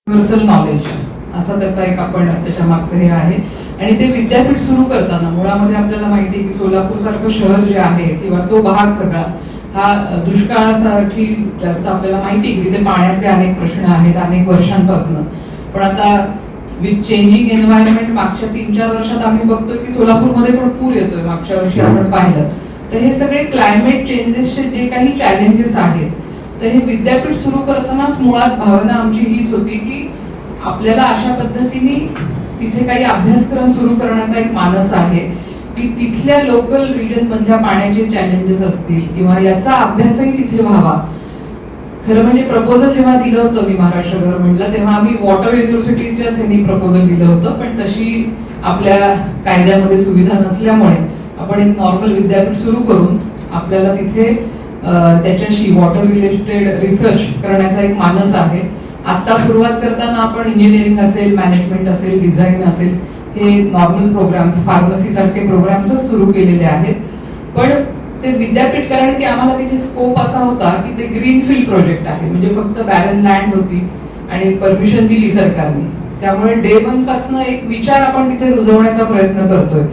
Universal knowledge असा त्याचा एक आपण त्याच्या मागचं हे आहे. आणि ते विद्यापीठ सुरू करताना मुळामध्ये आपल्याला माहिती आहे की सोलापूर सारखं शहर जे आहे किंवा तो भाग सगळा हा दुष्काळासाठी जास्त आपल्याला माहिती आहे की तिथे पाण्याचे अनेक प्रश्न आहेत अनेक वर्षांपासून. पण आता विथ चेंजिंग एन्व्हायरमेंट मागच्या 3-4 वर्षात आम्ही बघतोय की सोलापूरमध्ये पण पूर येतोय. मागच्या वर्षी आपण पाहिलं तर हे सगळे क्लायमेट चेंजेसचे जे काही चॅलेंजेस आहेत तर हे विद्यापीठ सुरू करतानाच मुळात भावना आमची हीच होती की आपल्याला अशा पद्धतीने तिथे काही अभ्यासक्रम सुरू करण्याचा एक मानस आहे की तिथल्या लोकल रिजन मधल्या पाण्याचे चॅलेंजेस असतील किंवा याचा अभ्यासही तिथे व्हावा. खरं म्हणजे प्रपोजल जेव्हा दिलं होतं मी महाराष्ट्र गव्हर्नमेंटला तेव्हा आम्ही वॉटर युनिव्हर्सिटीच्याच ह्यांनी प्रपोजल दिलं होतं. पण तशी आपल्या कायद्यामध्ये सुविधा नसल्यामुळे आपण एक नॉर्मल विद्यापीठ सुरू करून आपल्याला तिथे त्याच्याशी वॉटर रिलेटेड रिसर्च करण्याचा एक मानस आहे. आता सुरुवात करताना आपण इंजिनिअरिंग असेल मॅनेजमेंट असेल डिझाईन असेल हे नॉर्मल प्रोग्राम्स फार्मसी सारखे प्रोग्राम्सच सुरू केलेले आहेत. पण ते विद्यापीठ कारण की आम्हाला तिथे स्कोप असा होता की ते ग्रीनफील्ड प्रोजेक्ट आहे म्हणजे फक्त बॅरन लँड होती आणि परमिशन दिली सरकारने. त्यामुळे डे 1 पासून एक विचार आपण तिथे रुजवण्याचा प्रयत्न करतोय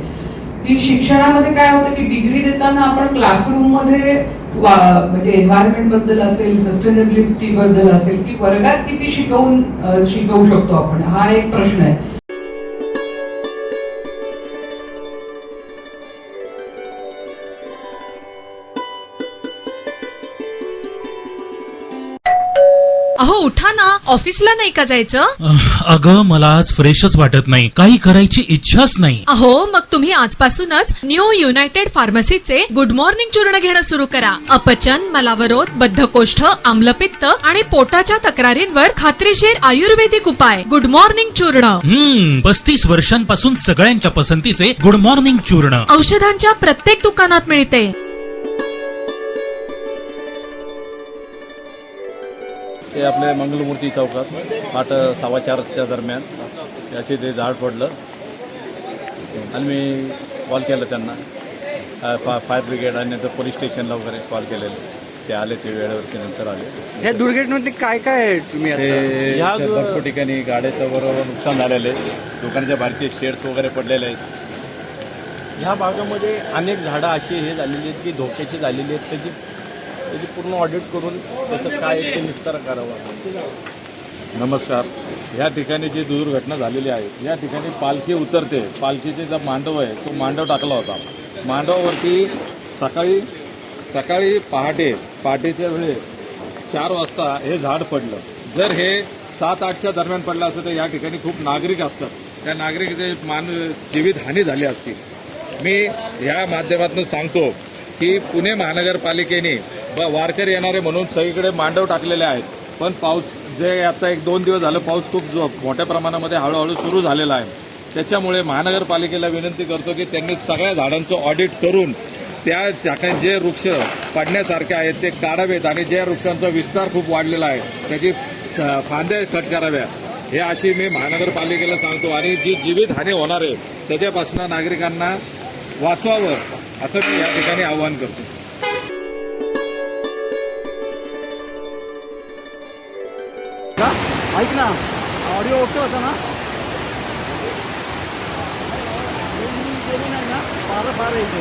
की शिक्षणामध्ये काय होतं की डिग्री देताना आपण क्लासरूम मध्ये म्हणजे एन्व्हायरमेंट बद्दल असेल सस्टेनेबिलिटी बद्दल असेल की वर्गात किती शिकवू शकतो आपण हा एक प्रश्न आहे. अहो उठा ना, ऑफिसला नाही का जायचं? अगं मला आज फ्रेशच वाटत नाही, काही करायची इच्छाच नाही. अहो मग तुम्ही आजपासूनच न्यू युनायटेड फार्मसीचे गुड मॉर्निंग चूर्ण घेणं सुरू करा. अपचन, मलावरोध, बद्धकोष्ठ, आम्लपित्त आणि पोटाच्या तक्रारींवर खात्रीशीर आयुर्वेदिक उपाय. गुड मॉर्निंग चूर्ण. 35 वर्षांपासून सगळ्यांच्या पसंतीचे गुड मॉर्निंग चूर्ण औषधांच्या प्रत्येक दुकानात मिळते. ते आपल्या मंगलमूर्ती चौकात 8:15 दरम्यान याचे ते झाड पडलं आणि मी कॉल केला त्यांना फायर ब्रिगेड आणि नंतर पोलीस स्टेशनला वगैरे कॉल केलेले. ते आले ते वेळेवरती नंतर आले. ह्या दुर्घटनेमध्ये काय काय आहे तुम्ही ते भरपूर ठिकाणी गाड्याचं बरोबर नुकसान झालेलं आहे. दुकानाच्या भारतीय शेड्स वगैरे पडलेले आहेत. ह्या भागामध्ये अनेक झाडं अशी हे झालेली आहेत की धोक्याची झालेली आहेत त्याची पूर्ण ऑडिट करून त्याचं काय ते निस्तार करावा. नमस्कार. ह्या ठिकाणी जी दुर्घटना झालेली आहे या ठिकाणी पालखी उतरते. पालखीचे जो मांडव आहे तो मांडव टाकला होता. मांडवावरती सकाळी पहाटेच्या वेळे 4 वाजता हे झाड पडलं. जर हे 7-8च्या दरम्यान पडलं असतं तर या ठिकाणी खूप नागरिक असतात. त्या नागरिकचे जीवितहानी झाली असती. मी ह्या माध्यमातून सांगतो की पुणे महानगरपालिकेने वारकरी येणारे म्हणून सगळीकडे मांडव टाकलेले आहेत. पण पाऊस जे आता 1-2 दिवस झालं पाऊस खूप मोठ्या प्रमाणामध्ये हळूहळू सुरू झालेला आहे. त्याच्यामुळे महानगरपालिकेला विनंती करतो की त्यांनी सगळ्या झाडांचं ऑडिट करून त्या ठिकाणी जे वृक्ष पडण्यासारखे आहेत ते काढावेत आणि ज्या वृक्षांचा विस्तार खूप वाढलेला आहे त्याची फांद्या कट कराव्या हे अशी मी महानगरपालिकेला सांगतो. आणि जी जीवितहानी होणार आहे त्याच्यापासून नागरिकांना वाचवावं असं मी या ठिकाणी आवाहन करतो. ऐक ना, ऑडिओ ओके होता ना? नाही ना, फार येते.